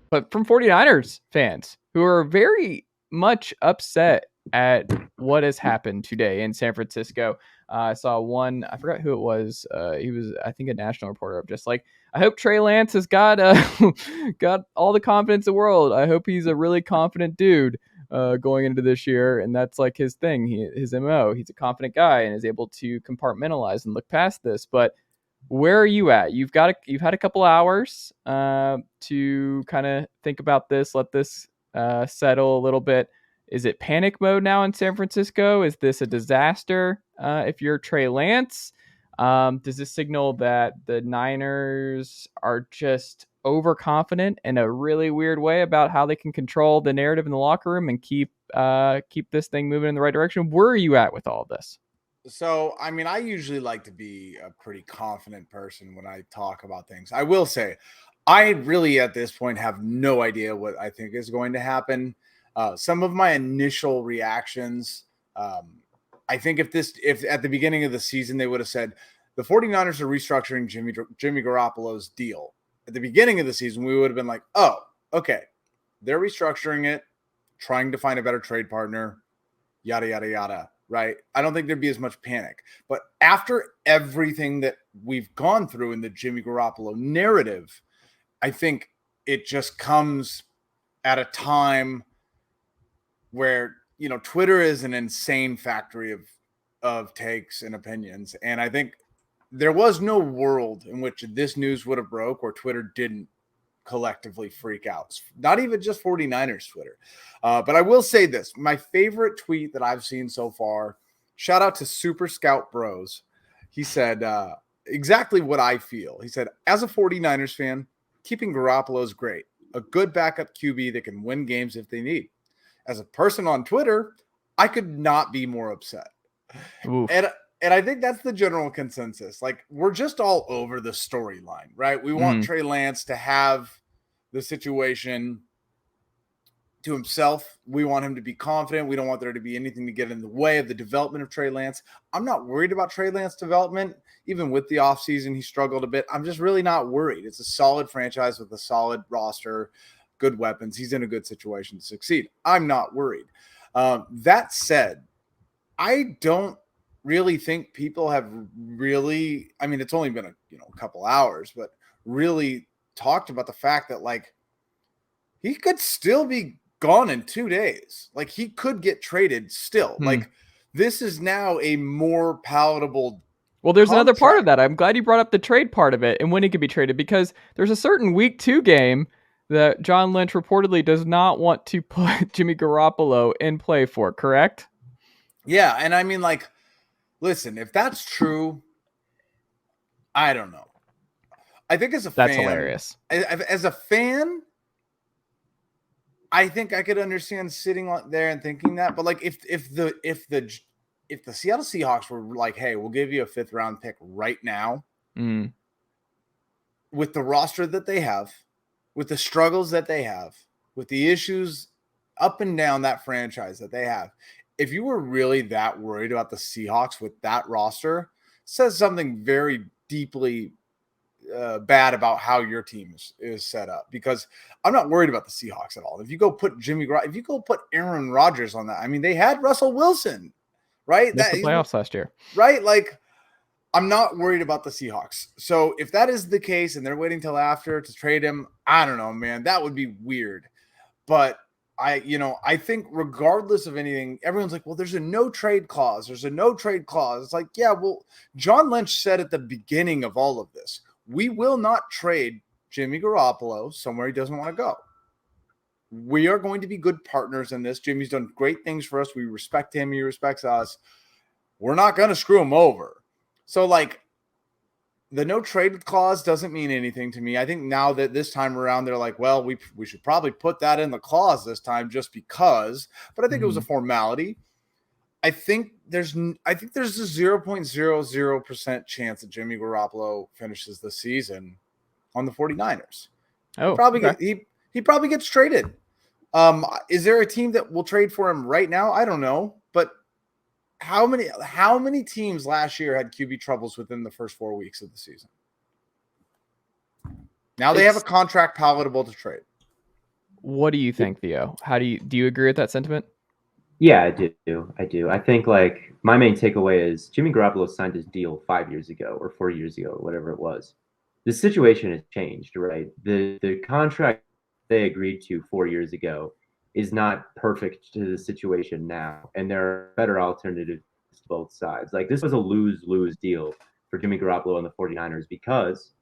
But from 49ers fans who are very much upset at what has happened today in San Francisco. I saw one, I forgot who it was. He was, I think, a national reporter. I'm just like, I hope Trey Lance has got got all the confidence in the world. I hope he's a really confident dude going into this year. And that's like his thing, his MO. He's a confident guy and is able to compartmentalize and look past this. But where are you at? You've had a couple hours to kind of think about this, let this settle a little bit. Is it panic mode now in San Francisco? Is this a disaster if you're Trey Lance? Does this signal that the Niners are just overconfident in a really weird way about how they can control the narrative in the locker room and keep this thing moving in the right direction? Where are you at with all of this? So, I mean, I usually like to be a pretty confident person when I talk about things. I will say, I really at this point have no idea what I think is going to happen. Some of my initial reactions, I think if at the beginning of the season they would have said the 49ers are restructuring Jimmy Garoppolo's deal at the beginning of the season, we would have been like, oh, okay, they're restructuring it, trying to find a better trade partner, yada, yada, yada. Right. I don't think there'd be as much panic. But after everything that we've gone through in the Jimmy Garoppolo narrative, I think it just comes at a time where, you know, Twitter is an insane factory of takes and opinions. And I think there was no world in which this news would have broke or Twitter didn't collectively freak out. Not even just 49ers Twitter. But I will say this. My favorite tweet that I've seen so far, shout out to Super Scout Bros. He said exactly what I feel. He said, as a 49ers fan, keeping Garoppolo is great. A good backup QB that can win games if they need. As a person on Twitter, I could not be more upset. And I think that's the general consensus. Like, we're just all over the storyline, right? We want Trey Lance to have the situation to himself. We want him to be confident. We don't want there to be anything to get in the way of the development of Trey Lance. I'm not worried about Trey Lance development. Even with the offseason, he struggled a bit. I'm just really not worried. It's a solid franchise with a solid roster, good weapons. He's in a good situation to succeed. I'm not worried. That said, I don't really think people have really, I mean, it's only been a couple hours, but really talked about the fact that, like, he could still be gone in 2 days. Like, he could get traded still. Like, this is now a more palatable Well, there's another part of that. I'm glad you brought up the trade part of it and when he could be traded, because there's a certain week 2 game that John Lynch reportedly does not want to put Jimmy Garoppolo in play for, correct? Yeah, and I mean, like, listen, if that's true, I don't know. I think as a fan, that's hilarious. As a fan, I think I could understand sitting there and thinking that. But like, if the Seattle Seahawks were like, hey, we'll give you a 5th round pick right now, with the roster that they have, with the struggles that they have, with the issues up and down that franchise that they have, if you were really that worried about the Seahawks with that roster, says something very deeply bad about how your team is set up. Because I'm not worried about the Seahawks at all. If you go put if you go put Aaron Rodgers on that, I mean, they had Russell Wilson, right? That's the playoffs last year, right? Like, I'm not worried about the Seahawks. So if that is the case and they're waiting till after to trade him, I don't know, man, that would be weird. But I think regardless of anything, everyone's like, well, there's a no trade clause. There's a no trade clause. It's like, yeah, well, John Lynch said at the beginning of all of this, we will not trade Jimmy Garoppolo somewhere he doesn't want to go. We are going to be good partners in this. Jimmy's done great things for us. We respect him. He respects us. We're not going to screw him over. So, like, the no trade clause doesn't mean anything to me. I think now that this time around, they're like, well, we should probably put that in the clause this time just because. But I think it was a formality. I think there's a 0.00% chance that Jimmy Garoppolo finishes the season on the 49ers. He probably gets traded. Is there a team that will trade for him right now? I don't know, but how many teams last year had QB troubles within the first 4 weeks of the season? Now they have a contract palatable to trade. What do you think, Theo? Do you agree with that sentiment? Yeah, I do. I think like my main takeaway is Jimmy Garoppolo signed his deal 5 years ago or 4 years ago, whatever it was. The situation has changed, right? The contract they agreed to 4 years ago is not perfect to the situation now, and there are better alternatives to both sides. Like this was a lose-lose deal for Jimmy Garoppolo and the 49ers because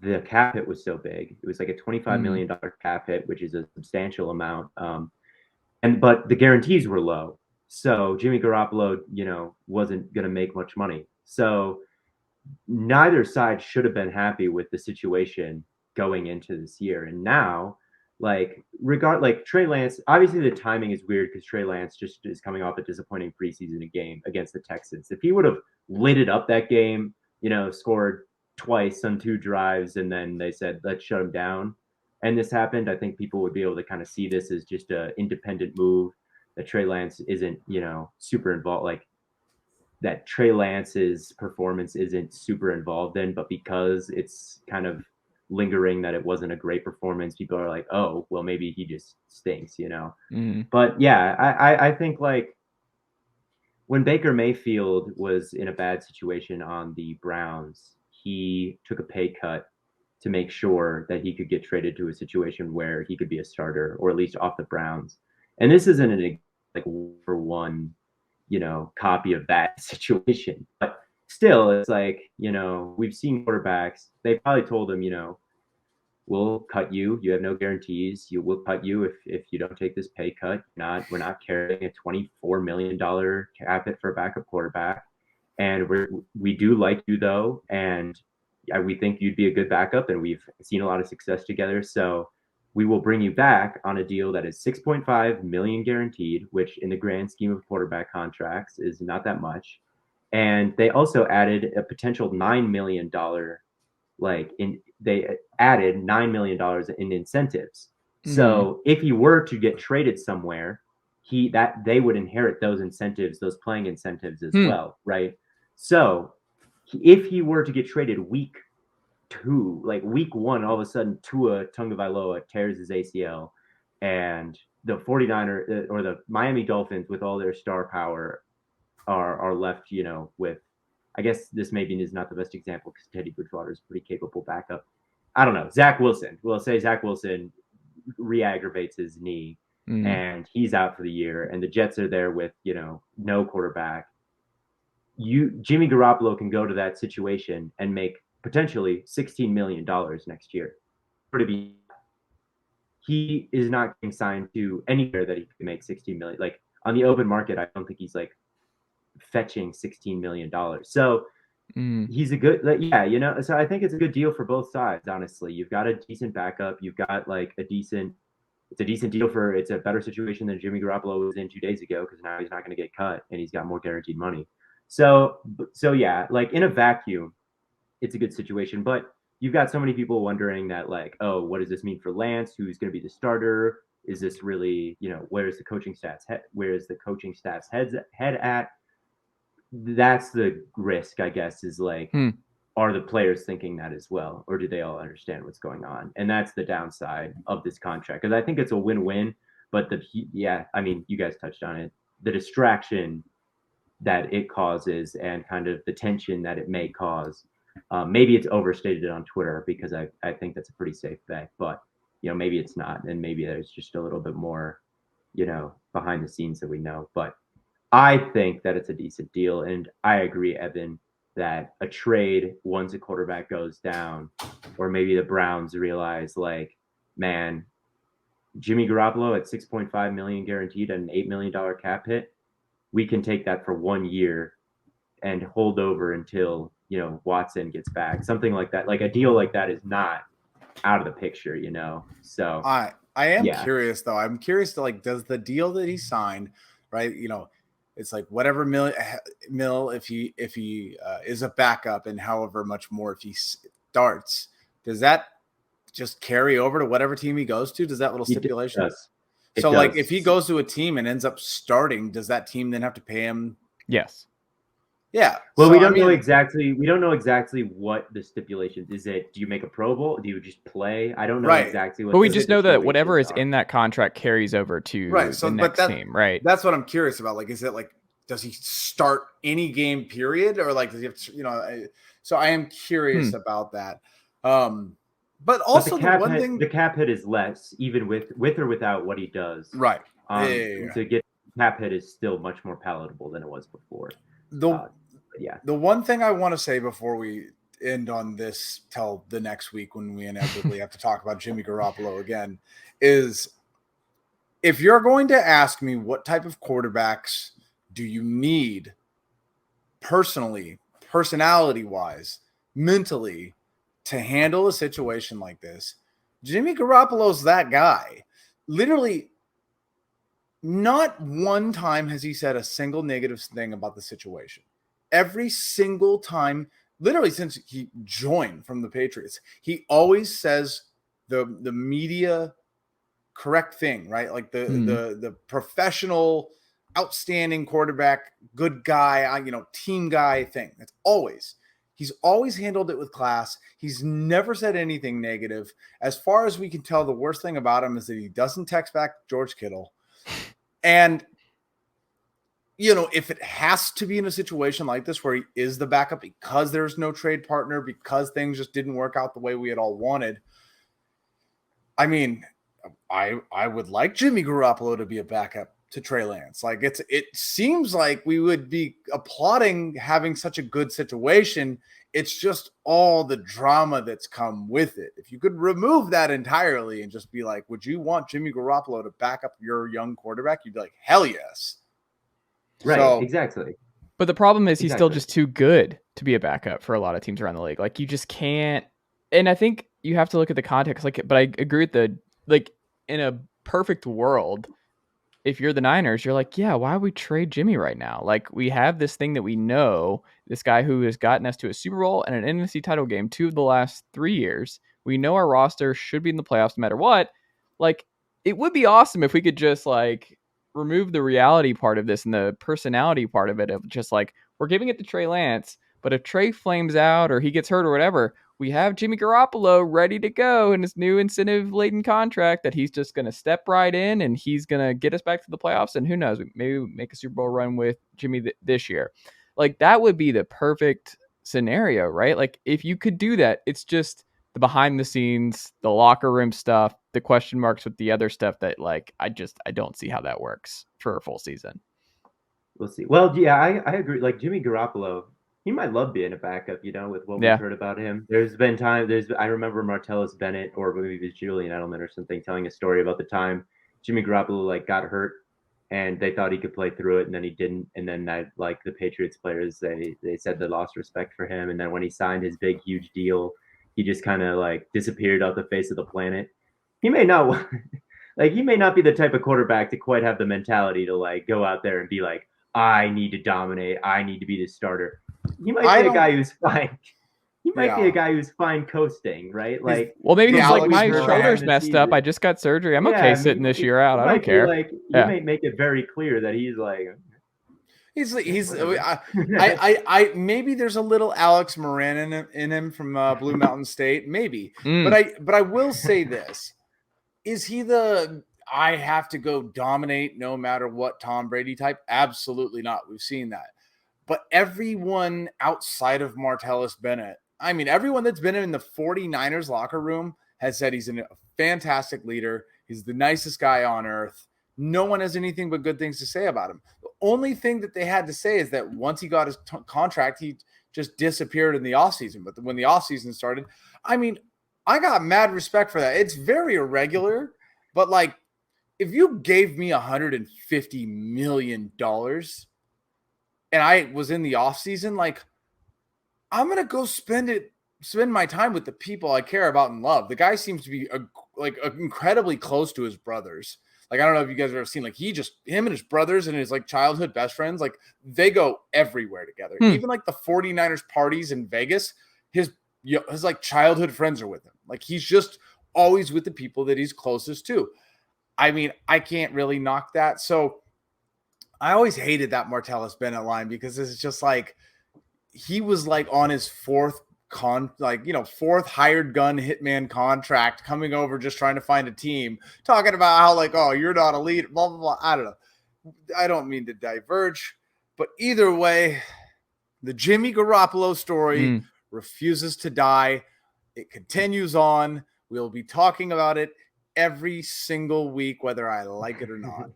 the cap hit was so big. It was like a $25 million cap hit, which is a substantial amount. But the guarantees were low. So Jimmy Garoppolo, wasn't going to make much money. So neither side should have been happy with the situation going into this year. And now, like Trey Lance, obviously the timing is weird because Trey Lance just is coming off a disappointing preseason game against the Texans. If he would have lit it up that game, scored twice on 2 drives, and then they said, let's shut him down, and this happened, I think people would be able to kind of see this as just an independent move, that Trey Lance isn't, super involved, like that Trey Lance's performance isn't super involved in, but because it's kind of lingering that it wasn't a great performance, people are like, oh, well, maybe he just stinks, But yeah, I think like when Baker Mayfield was in a bad situation on the Browns, he took a pay cut to make sure that he could get traded to a situation where he could be a starter or at least off the Browns. And this isn't an like for one, copy of that situation. But still, it's like, we've seen quarterbacks. They probably told him, we'll cut you. You have no guarantees. We'll cut you if you don't take this pay cut. We're not carrying a $24 million cap hit for a backup quarterback. And we do like you though, and we think you'd be a good backup, and we've seen a lot of success together. So we will bring you back on a deal that is $6.5 million guaranteed, which in the grand scheme of quarterback contracts is not that much. And they also added a potential $9 million, they added $9 million in incentives. So if he were to get traded somewhere, they would inherit those incentives, those playing incentives as well, right? So if he were to get traded week 2, like week 1, all of a sudden Tua Tagovailoa tears his ACL, and the 49er or the Miami Dolphins with all their star power are left, with, I guess this maybe is not the best example because Teddy Bridgewater is a pretty capable backup. I don't know. Zach Wilson. We'll say Zach Wilson re-aggravates his knee and he's out for the year, and the Jets are there with, no quarterback. Jimmy Garoppolo can go to that situation and make potentially $16 million next year. He is not getting signed to anywhere that he can make $16 million. Like on the open market, I don't think he's like fetching $16 million. So he's a good, so I think it's a good deal for both sides. Honestly, you've got a decent backup. You've got like it's a decent deal it's a better situation than Jimmy Garoppolo was in 2 days ago, because now he's not going to get cut and he's got more guaranteed money. So yeah, like in a vacuum, it's a good situation, but you've got so many people wondering that, like, oh, what does this mean for Lance? Who's going to be the starter? Is this really, where's the coaching staff's head at? That's the risk, I guess, is like, are the players thinking that as well, or do they all understand what's going on? And that's the downside of this contract, because I think it's a win-win. But you guys touched on it, the distraction that it causes and kind of the tension that it may cause. Maybe it's overstated on Twitter, because I think that's a pretty safe bet, but maybe it's not, and maybe there's just a little bit more behind the scenes that we know. But I think that it's a decent deal, and I agree, Evan, that a trade once a quarterback goes down, or maybe the Browns realize, like, man, Jimmy Garoppolo at $6.5 million guaranteed and an $8 million cap hit, we can take that for 1 year and hold over until Watson gets back. Something like that. Like a deal like that is not out of the picture, So I am curious though. I'm curious to, like, does the deal that he signed, right? It's like whatever mil if he is a backup, and however much more if he starts. Does that just carry over to whatever team he goes to? Does that little stipulation? So like if he goes to a team and ends up starting, does that team then have to pay him? Yes. Yeah. Well, we don't know exactly. We don't know exactly what the stipulations is. Do you make a Pro Bowl? Do you just play? I don't know exactly what. But we just know that whatever is in that contract carries over to the next team, right? That's what I'm curious about. Like, is it like, does he start any game period, or like does he have to, so I am curious about that. But also the cap hit is less, even with or without what he does. Right. To get cap hit is still much more palatable than it was before. The one thing I want to say before we end on this till the next week when we inevitably have to talk about Jimmy Garoppolo again is, if you're going to ask me what type of quarterbacks do you need personally, personality-wise, mentally, to handle a situation like this, Jimmy Garoppolo's that guy. Literally, not one time has he said a single negative thing about the situation. Every single time, literally since he joined from the Patriots, he always says the media correct thing, right? Like the professional, outstanding quarterback, good guy, team guy thing. That's always. He's always handled it with class. He's never said anything negative. As far as we can tell, the worst thing about him is that he doesn't text back George Kittle. And if it has to be in a situation like this where he is the backup because there's no trade partner, because things just didn't work out the way we had all wanted, I mean, I would like Jimmy Garoppolo to be a backup to Trey Lance. Like it seems like we would be applauding having such a good situation. It's just all the drama that's come with it. If you could remove that entirely and just be like, would you want Jimmy Garoppolo to back up your young quarterback? You'd be like, hell yes. Right, exactly. But the problem is he's still just too good to be a backup for a lot of teams around the league. Like you just can't. And I think you have to look at the context. But I agree with in a perfect world, if you're the Niners, you're like, yeah, why would we trade Jimmy right now? Like we have this thing that we know, this guy who has gotten us to a Super Bowl and an NFC title game 2 of the last 3 years. We know our roster should be in the playoffs no matter what. Like it would be awesome if we could just remove the reality part of this and the personality part of it, of just we're giving it to Trey Lance, but if Trey flames out or he gets hurt or whatever, we have Jimmy Garoppolo ready to go in his new incentive-laden contract that he's just going to step right in and he's going to get us back to the playoffs, and who knows, maybe make a Super Bowl run with Jimmy this year. That would be the perfect scenario, right? If you could do that, it's just the behind the scenes, the locker room stuff, the question marks with the other stuff that I don't see how that works for a full season. We'll see. Well, yeah, I agree. Jimmy Garoppolo, he might love being a backup, with what we've heard about him. There's been times, I remember Martellus Bennett, or maybe it was Julian Edelman or something, telling a story about the time Jimmy Garoppolo got hurt and they thought he could play through it and then he didn't. And then the Patriots players, they said they lost respect for him. And then when he signed his big, huge deal, he just kind of disappeared off the face of the planet. He may not he may not be the type of quarterback to quite have the mentality to go out there and be like, I need to dominate. I need to be the starter. He might be a guy who's fine. He might be a guy who's fine coasting, right? Well, maybe he's my shoulder's messed up. I just got surgery. I'm okay sitting this year out. I don't care. He may make it very clear that he's I maybe there's a little Alex Moran in him from Blue Mountain State, maybe. But I will say this: is he I have to go dominate no matter what Tom Brady type? Absolutely not. We've seen that. But everyone outside of Martellus Bennett, I mean, everyone that's been in the 49ers locker room has said he's a fantastic leader. He's the nicest guy on earth. No one has anything but good things to say about him. The only thing that they had to say is that once he got his contract, he just disappeared in the offseason. But when the offseason started, I mean, I got mad respect for that. It's very irregular, but if you gave me $150 million and I was in the offseason, I'm going to go spend my time with the people I care about and love. The guy seems to be incredibly close to his brothers. I don't know if you guys have ever seen, him and his brothers and his childhood best friends, they go everywhere together. Even the 49ers parties in Vegas, his childhood friends are with him. He's just always with the people that he's closest to. I mean, I can't really knock that. So I always hated that Martellus Bennett line because it's just like he was like on his fourth hired gun hitman contract coming over just trying to find a team, talking about how like, oh, you're not a lead, blah, blah, blah. I don't know. I don't mean to diverge, but either way, the Jimmy Garoppolo story refuses to die. It continues on. We'll be talking about it every single week, whether I like it or not.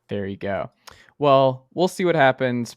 There you go. Well, we'll see what happens.